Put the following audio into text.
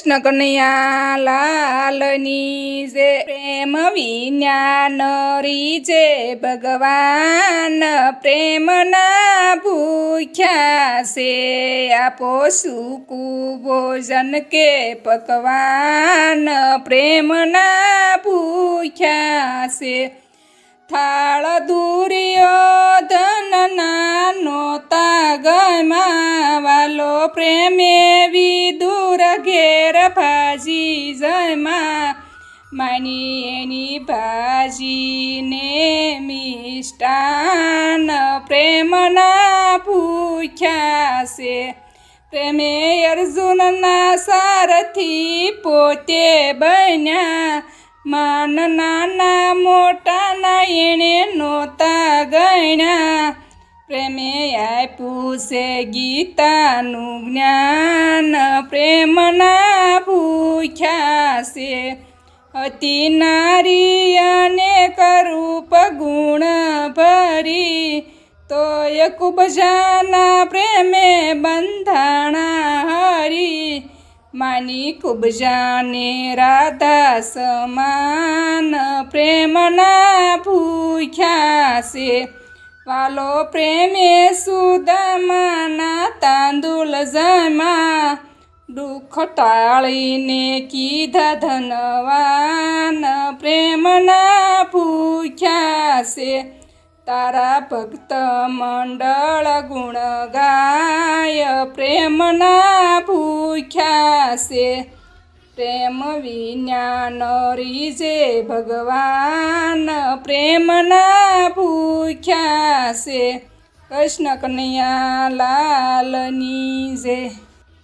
कृष्ण कन्हैया लालनी जे प्रेम विज्ञान रीजे भगवान प्रेम ना भूख्या से आपो सूकू भोजन के पकवान प्रेम ना भूख्या से थाळ दुर्योधन नोता गमा वालो प्रेमे विदुर घेर भाजी जमा मानी एनी भाजी ने मिष्टान प्रेम ना भूख्या से प्रेमे अर्जुन ना सारथी पोते बन्या मान नाना मोटा ना एणे नोता गण्या प्रेमे आप्યું છે ગીતાનું જ્ઞાન પ્રેમ ના ભૂખ્યા છે અતિ નારી અને કરૂપ ગુણ ભરી તોય કુબજાના પ્રેમે બંધાણા હરી માની કુબજાને રાધા સમાન પ્રેમ ના ભૂખ્યા છે વાલો પ્રેમે સુદામાના તાંદુલ જમા દુઃખ ટાળીને કીધા ધનવાન પ્રેમ ના ભૂખ્યા છે તારા ભક્ત મંડળ ગુણ ગાય પ્રેમ ના ભૂખ્યા છે પ્રેમ વિજ્ઞાન રીજે ભગવાન પ્રેમ ના ભૂખ્યા છે કૃષ્ણ કનૈયા લાલની જય।